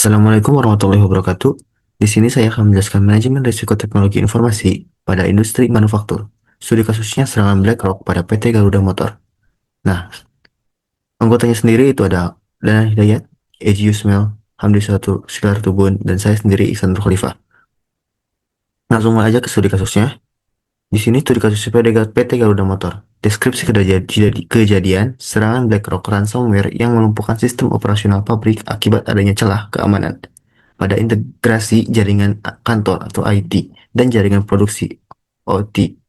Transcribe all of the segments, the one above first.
Assalamualaikum warahmatullahi wabarakatuh. Di sini saya akan menjelaskan manajemen risiko teknologi informasi pada industri manufaktur. Studi kasusnya serangan BlackRock pada PT Garuda Motor. Nah, anggotanya sendiri itu ada Dana Hidayat, Eji Yusmel, Hamdi Satu, Sekar Tubun, dan saya sendiri Iksan Khalifah. Langsung aja ke studi kasusnya. Di sini studi kasus PT Garuda Motor. Deskripsi kejadian serangan BlackRock ransomware yang melumpuhkan sistem operasional pabrik akibat adanya celah keamanan pada integrasi jaringan kantor atau IT dan jaringan produksi OT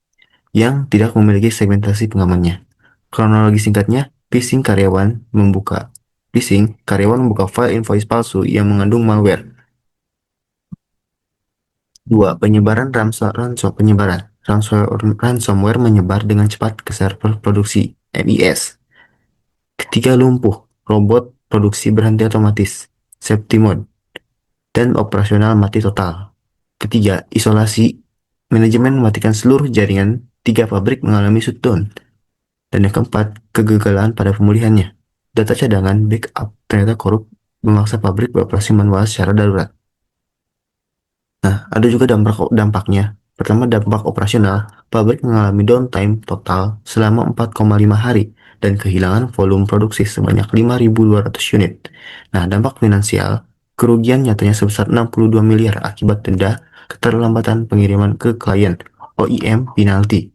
yang tidak memiliki segmentasi pengamannya. Kronologi singkatnya, phishing karyawan membuka file invoice palsu yang mengandung malware. 2. Ransomware menyebar dengan cepat ke server produksi MIS. Ketiga, lumpuh. Robot produksi berhenti otomatis safety mode dan operasional mati total. Ketiga, isolasi. Manajemen mematikan seluruh jaringan. Tiga, pabrik mengalami shutdown. Dan yang keempat, kegagalan pada pemulihannya. Data cadangan backup ternyata korup memaksa pabrik beroperasi manual secara darurat. Nah, ada juga dampaknya. Pertama, dampak operasional. Pabrik mengalami downtime total selama 4,5 hari dan kehilangan volume produksi sebanyak 5.200 unit. Nah, dampak finansial. Kerugian nyatanya sebesar 62 miliar akibat denda, keterlambatan pengiriman ke klien, OEM, penalti.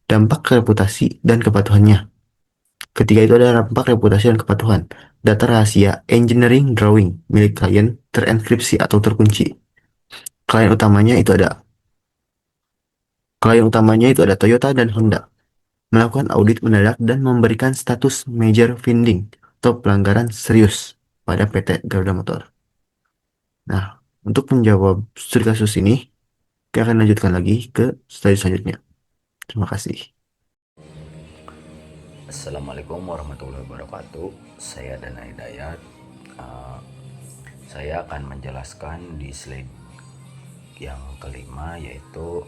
Dampak reputasi dan kepatuhannya. Ketiga itu ada dampak reputasi dan kepatuhan. Data rahasia engineering drawing milik klien terenkripsi atau terkunci. Klien utamanya itu ada Klien utamanya itu ada Toyota dan Honda. Melakukan audit mendadak dan memberikan status major finding atau pelanggaran serius pada PT Garuda Motor. Nah, untuk menjawab studi kasus ini, kita akan lanjutkan lagi ke studi selanjutnya. Terima kasih. Assalamualaikum warahmatullahi wabarakatuh. Saya Dana Hidayat. Uh, saya akan menjelaskan di slide yang kelima, yaitu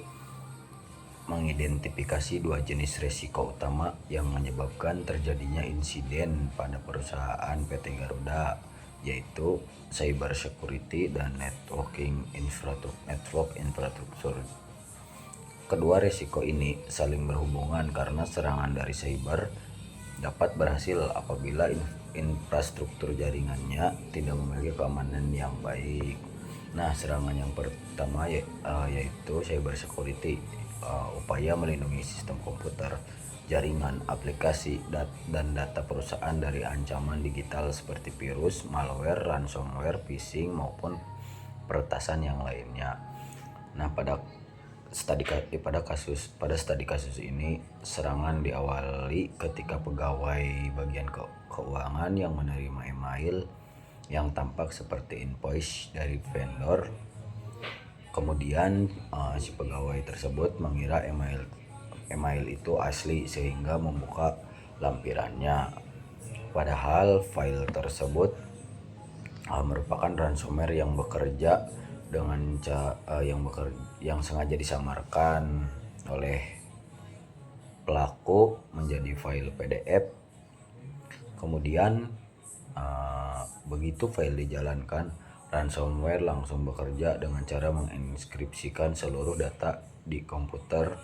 mengidentifikasi dua jenis risiko utama yang menyebabkan terjadinya insiden pada perusahaan PT Garuda, yaitu cyber security dan network infrastruktur. Kedua risiko ini saling berhubungan karena serangan dari cyber dapat berhasil apabila infrastruktur jaringannya tidak memiliki keamanan yang baik. Nah, serangan yang pertama yaitu cyber security, upaya melindungi sistem komputer, jaringan, aplikasi, dan data perusahaan dari ancaman digital seperti virus, malware, ransomware, phishing maupun peretasan yang lainnya. Nah, pada studi kasus ini, serangan diawali ketika pegawai bagian keuangan yang menerima email yang tampak seperti invoice dari vendor. Kemudian si pegawai tersebut mengira email itu asli sehingga membuka lampirannya. Padahal file tersebut merupakan ransomware yang bekerja dengan yang sengaja disamarkan oleh pelaku menjadi file PDF. Kemudian begitu file dijalankan, ransomware langsung bekerja dengan cara menginskripsikan seluruh data di komputer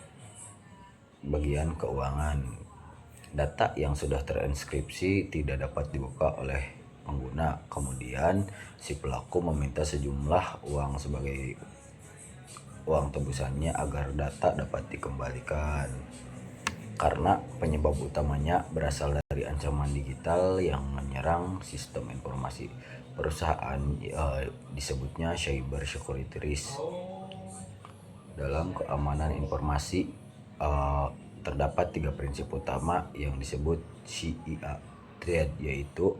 bagian keuangan. Data yang sudah terinskripsi tidak dapat dibuka oleh pengguna. Kemudian si pelaku meminta sejumlah uang sebagai uang tebusannya agar data dapat dikembalikan. Karena penyebab utamanya berasal dari ancaman digital yang menyerang sistem informasi perusahaan, disebutnya cyber security risk. Dalam keamanan informasi terdapat 3 prinsip utama yang disebut CIA triad, yaitu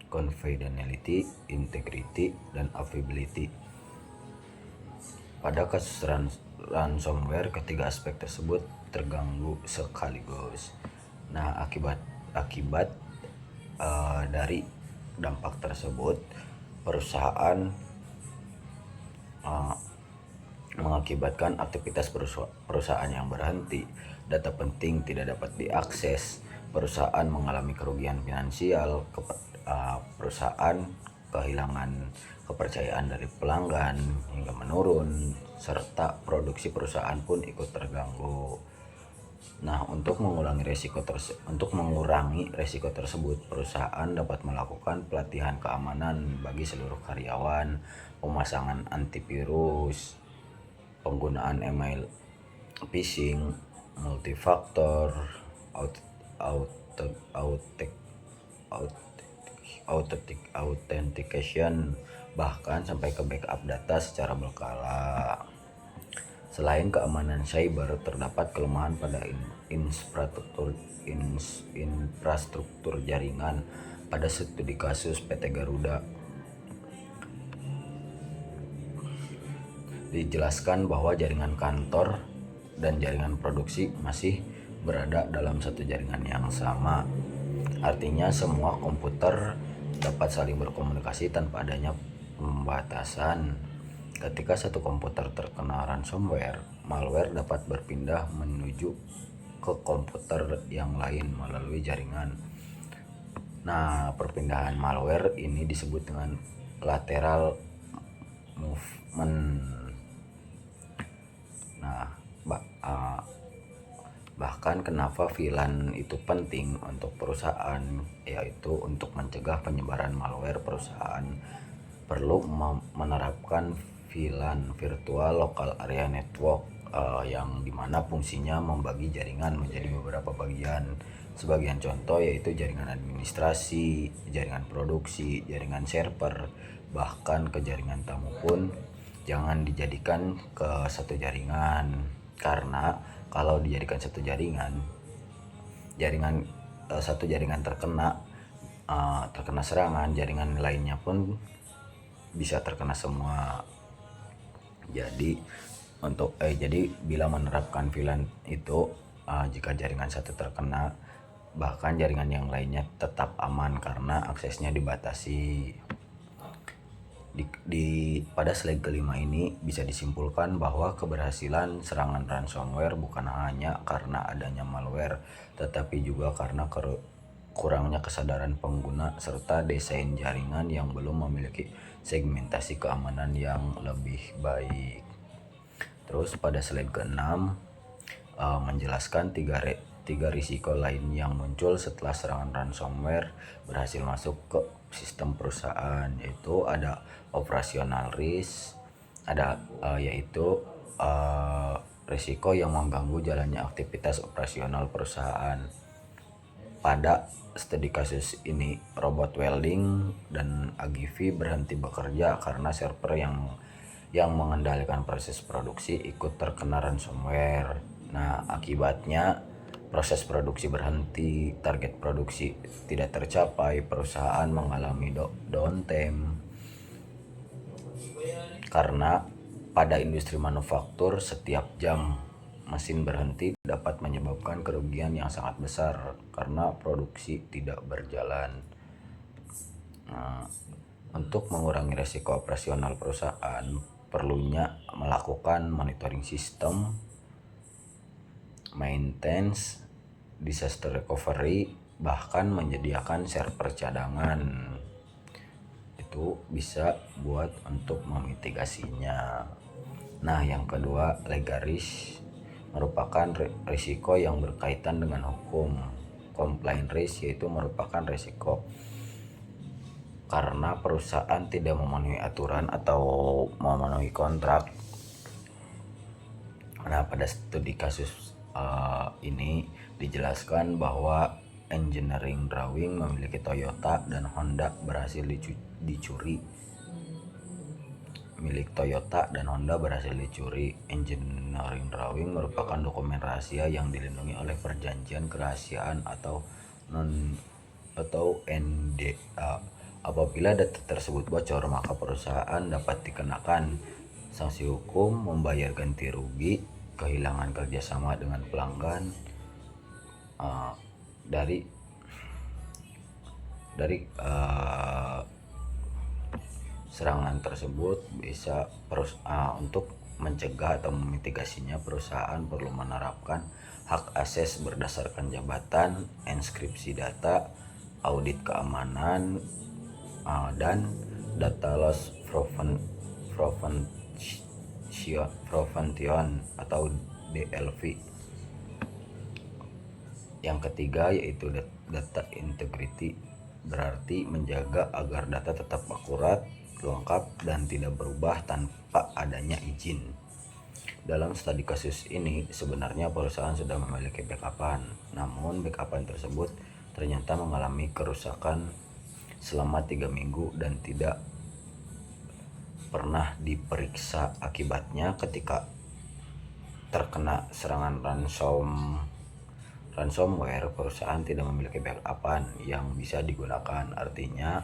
confidentiality, integrity, dan availability. Pada kasus ransomware, ketiga aspek tersebut terganggu sekaligus. Nah, akibat dari dampak tersebut, perusahaan mengakibatkan aktivitas perusahaan yang berhenti, data penting tidak dapat diakses, perusahaan mengalami kerugian finansial, perusahaan kehilangan kepercayaan dari pelanggan hingga menurun, serta produksi perusahaan pun ikut terganggu. Nah, untuk mengurangi resiko tersebut, perusahaan dapat melakukan pelatihan keamanan bagi seluruh karyawan, pemasangan antivirus, penggunaan email phishing, multifaktor, aut- aut- autek- authentication, bahkan sampai ke backup data secara berkala. Selain keamanan cyber, terdapat kelemahan pada infrastruktur jaringan. Pada studi kasus PT Garuda dijelaskan bahwa jaringan kantor dan jaringan produksi masih berada dalam satu jaringan yang sama. Artinya semua komputer dapat saling berkomunikasi tanpa adanya pembatasan. Ketika satu komputer terkena ransomware, malware dapat berpindah menuju ke komputer yang lain melalui jaringan. Nah, perpindahan malware ini disebut dengan lateral movement. Nah, bahkan kenapa VLAN itu penting untuk perusahaan, yaitu untuk mencegah penyebaran malware. Perusahaan perlu menerapkan VLAN, Virtual Local Area Network, yang dimana fungsinya membagi jaringan menjadi beberapa bagian. Sebagian contoh yaitu jaringan administrasi, jaringan produksi, jaringan server, bahkan ke jaringan tamu pun jangan dijadikan ke satu jaringan, karena kalau dijadikan satu jaringan, satu jaringan terkena serangan, jaringan lainnya pun bisa terkena semua. Jadi bila menerapkan VLAN itu, jika jaringan satu terkena, bahkan jaringan yang lainnya tetap aman karena aksesnya dibatasi. Pada slide kelima ini bisa disimpulkan bahwa keberhasilan serangan ransomware bukan hanya karena adanya malware, tetapi juga karena kurangnya kesadaran pengguna serta desain jaringan yang belum memiliki segmentasi keamanan yang lebih baik. Terus pada slide ke-6 menjelaskan tiga risiko lain yang muncul setelah serangan ransomware berhasil masuk ke sistem perusahaan, yaitu ada operational risk, yaitu risiko yang mengganggu jalannya aktivitas operasional perusahaan. Pada studi kasus ini, robot welding dan AGV berhenti bekerja karena server yang mengendalikan proses produksi ikut terkena ransomware. Nah, akibatnya proses produksi berhenti, target produksi tidak tercapai, perusahaan mengalami downtime. Karena pada industri manufaktur, setiap jam mesin berhenti dapat menyebabkan kerugian yang sangat besar karena produksi tidak berjalan. Nah, untuk mengurangi resiko operasional perusahaan, perlunya melakukan monitoring sistem, maintenance, disaster recovery, bahkan menyediakan server cadangan. Itu bisa buat untuk memitigasinya. Nah, yang kedua, legal risk merupakan risiko yang berkaitan dengan hukum. Compliance risk yaitu merupakan risiko karena perusahaan tidak memenuhi aturan atau memenuhi kontrak. Nah, pada studi kasus ini dijelaskan bahwa engineering drawing memiliki Toyota dan Honda berhasil dicuri. Engineering drawing merupakan dokumen rahasia yang dilindungi oleh perjanjian kerahasiaan atau NDA. Apabila data tersebut bocor, maka perusahaan dapat dikenakan sanksi hukum, membayar ganti rugi, kehilangan kerjasama dengan pelanggan. Dari serangan tersebut bisa untuk mencegah atau memitigasinya, perusahaan perlu menerapkan hak akses berdasarkan jabatan, enskripsi data, audit keamanan, dan data loss prevention atau DLV. Yang ketiga yaitu data integrity, berarti menjaga agar data tetap akurat, lengkap, dan tidak berubah tanpa adanya izin. Dalam studi kasus ini, sebenarnya perusahaan sudah memiliki backupan, namun backupan tersebut ternyata mengalami kerusakan selama 3 minggu dan tidak pernah diperiksa. Akibatnya ketika terkena serangan ransomware, perusahaan tidak memiliki backupan yang bisa digunakan. Artinya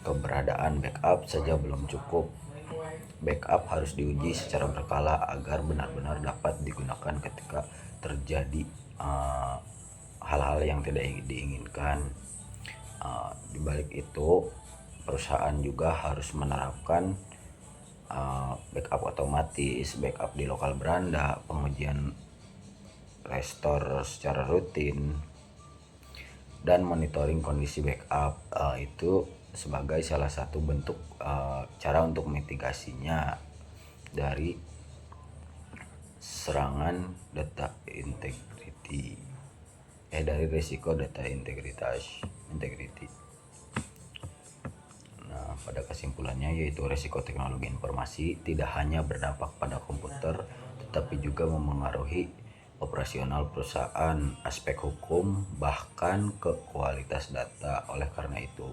keberadaan backup saja belum cukup. Backup harus diuji secara berkala agar benar-benar dapat digunakan ketika terjadi hal-hal yang tidak diinginkan. Di balik itu, perusahaan juga harus menerapkan backup otomatis, backup di lokal beranda, pengujian restore secara rutin, dan monitoring kondisi backup. Itu sebagai salah satu bentuk cara untuk mitigasinya dari serangan data integrity, dari risiko data integrity. Nah, pada kesimpulannya yaitu risiko teknologi informasi tidak hanya berdampak pada komputer, tetapi juga memengaruhi operasional perusahaan, aspek hukum, bahkan ke kualitas data. Oleh karena itu,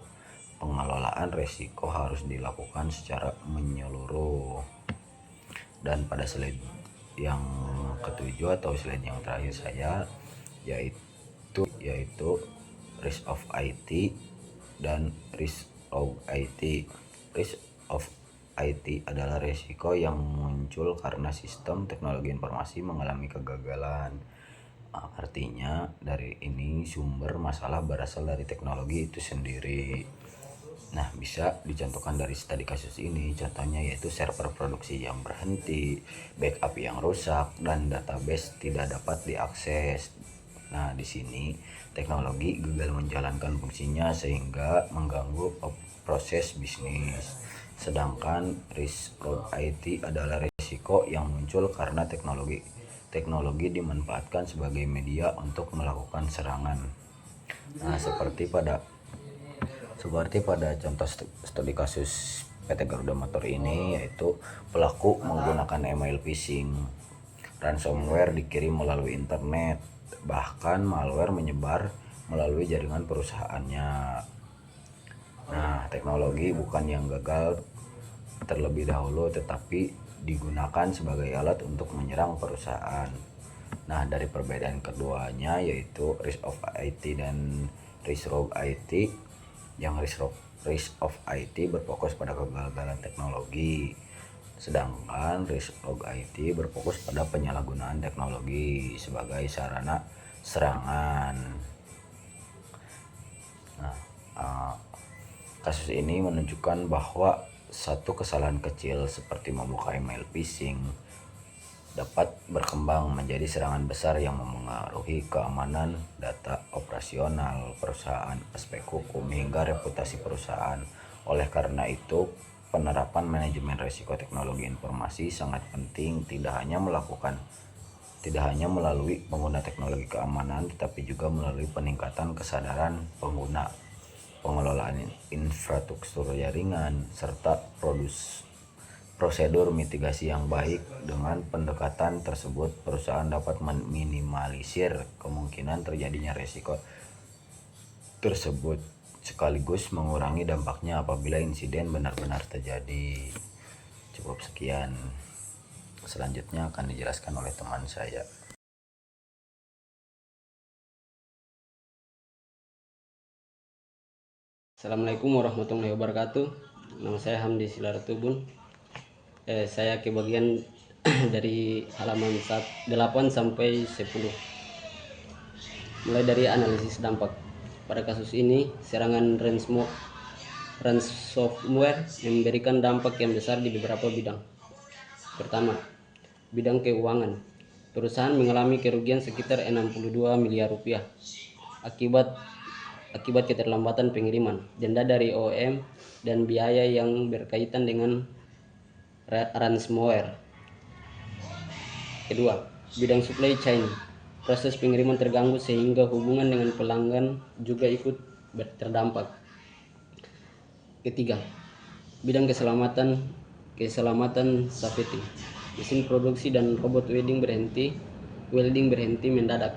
pengelolaan risiko harus dilakukan secara menyeluruh. Dan pada slide yang ketujuh atau slide yang terakhir saya yaitu risk of IT dan risk of IT. Risk of IT adalah risiko yang muncul karena sistem teknologi informasi mengalami kegagalan. Artinya dari ini sumber masalah berasal dari teknologi itu sendiri. Nah, bisa dicontohkan dari studi kasus ini. Contohnya yaitu server produksi yang berhenti, backup yang rusak, dan database tidak dapat diakses. Nah, di sini teknologi gagal menjalankan fungsinya sehingga mengganggu proses bisnis. Sedangkan risk of IT adalah risiko yang muncul karena teknologi dimanfaatkan sebagai media untuk melakukan serangan. Nah, seperti pada contoh studi kasus PT Garuda Motor ini, yaitu pelaku menggunakan email phishing, ransomware dikirim melalui internet, bahkan malware menyebar melalui jaringan perusahaannya. Nah, teknologi bukan yang gagal terlebih dahulu, tetapi digunakan sebagai alat untuk menyerang perusahaan. Nah, dari perbedaan keduanya yaitu risk of IT dan risk rogue IT, yang risk of IT berfokus pada kegagalan teknologi, sedangkan risk rogue IT berfokus pada penyalahgunaan teknologi sebagai sarana serangan. Nah, kasus ini menunjukkan bahwa satu kesalahan kecil seperti membuka email phishing dapat berkembang menjadi serangan besar yang memengaruhi keamanan data operasional perusahaan, aspek hukum, hingga reputasi perusahaan. Oleh karena itu, penerapan manajemen risiko teknologi informasi sangat penting, tidak hanya melalui pengguna teknologi keamanan, tetapi juga melalui peningkatan kesadaran pengguna, pengelolaan infrastruktur jaringan, serta prosedur mitigasi yang baik. Dengan pendekatan tersebut, perusahaan dapat meminimalisir kemungkinan terjadinya risiko tersebut, sekaligus mengurangi dampaknya apabila insiden benar-benar terjadi. Cukup sekian. Selanjutnya akan dijelaskan oleh teman saya. Assalamualaikum warahmatullahi wabarakatuh. Nama saya Hamdi Silaratubun. Saya kebagian dari halaman 8 sampai 10. Mulai dari analisis dampak. Pada kasus ini, serangan ransomware memberikan dampak yang besar di beberapa bidang. Pertama, bidang keuangan. Perusahaan mengalami kerugian sekitar 62 miliar rupiah akibat akibat keterlambatan pengiriman, denda dari OEM, dan biaya yang berkaitan dengan ransomware. Kedua, bidang supply chain. Proses pengiriman terganggu sehingga hubungan dengan pelanggan juga ikut terdampak. Ketiga, bidang keselamatan safety. Mesin produksi dan robot welding berhenti mendadak.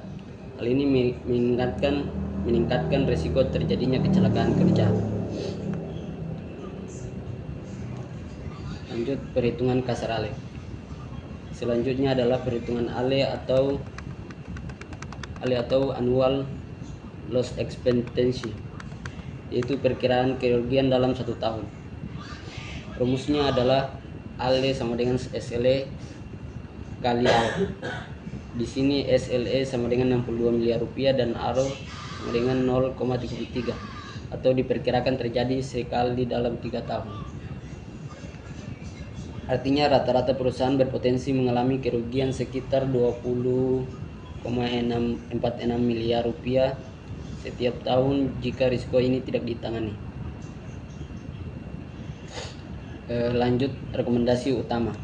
Hal ini meningkatkan risiko terjadinya kecelakaan kerja. Lanjut, perhitungan kasar Ale. Selanjutnya adalah perhitungan Ale atau annual loss expectancy, yaitu perkiraan kerugian dalam 1 tahun. Rumusnya adalah Ale sama dengan SLE kali ARO. Di sini SLE sama dengan 62 miliar rupiah dan ARO sama dengan 0,33, atau diperkirakan terjadi sekali dalam 3 tahun. Artinya rata-rata perusahaan berpotensi mengalami kerugian sekitar 20,46 miliar rupiah setiap tahun jika risiko ini tidak ditangani. Lanjut, rekomendasi utama.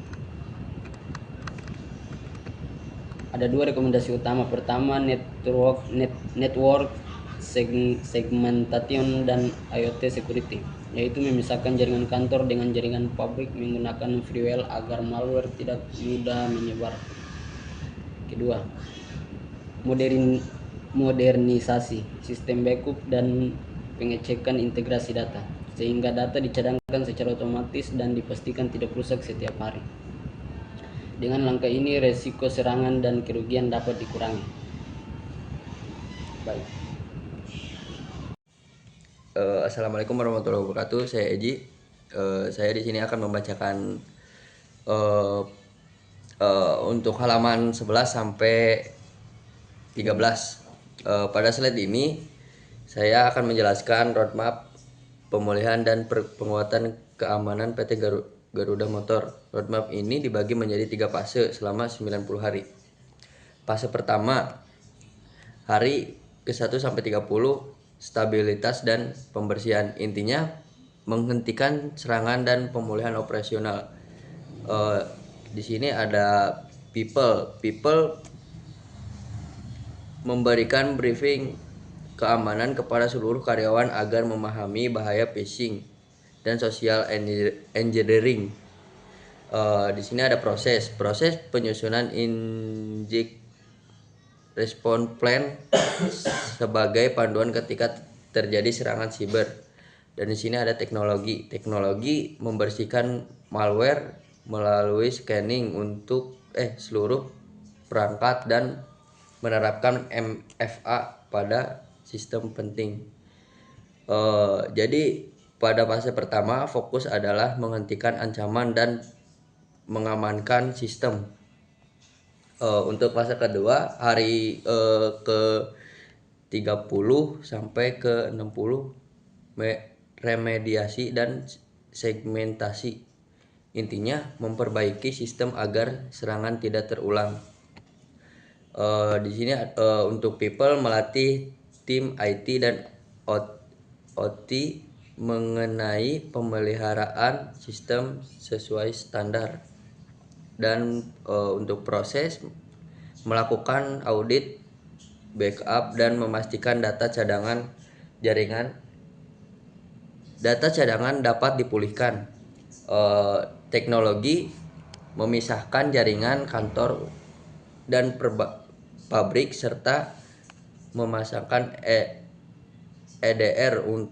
Ada 2 rekomendasi utama. Pertama, network segmentation dan IoT security, yaitu memisahkan jaringan kantor dengan jaringan pabrik menggunakan firewall agar malware tidak mudah menyebar. Kedua, modernisasi sistem backup dan pengecekan integrasi data, sehingga data dicadangkan secara otomatis dan dipastikan tidak rusak setiap hari. Dengan langkah ini, resiko serangan dan kerugian dapat dikurangi. Baik. Assalamualaikum warahmatullahi wabarakatuh. Saya Eji. Saya di sini akan membacakan untuk halaman 11 sampai 13. Pada slide ini saya akan menjelaskan roadmap pemulihan dan penguatan keamanan PT Garuda Motor. Roadmap ini dibagi menjadi 3 fase selama 90 hari. Fase pertama, hari ke-1 sampai 30, stabilitas dan pembersihan. Intinya menghentikan serangan dan pemulihan operasional. Di sini ada people memberikan briefing keamanan kepada seluruh karyawan agar memahami bahaya phishing dan social engineering. Di sini ada proses penyusunan inject response plan sebagai panduan ketika terjadi serangan siber. Dan di sini ada teknologi membersihkan malware melalui scanning untuk seluruh perangkat dan menerapkan MFA pada sistem penting. Jadi pada fase pertama fokus adalah menghentikan ancaman dan mengamankan sistem. Untuk fase kedua, hari ke 30 sampai ke 60, remediasi dan segmentasi. Intinya memperbaiki sistem agar serangan tidak terulang. Di sini untuk people melatih tim IT dan OT mengenai pemeliharaan sistem sesuai standar. Dan untuk proses melakukan audit, backup, dan memastikan data cadangan dapat dipulihkan. Teknologi memisahkan jaringan kantor dan pabrik serta memasangkan EDR untuk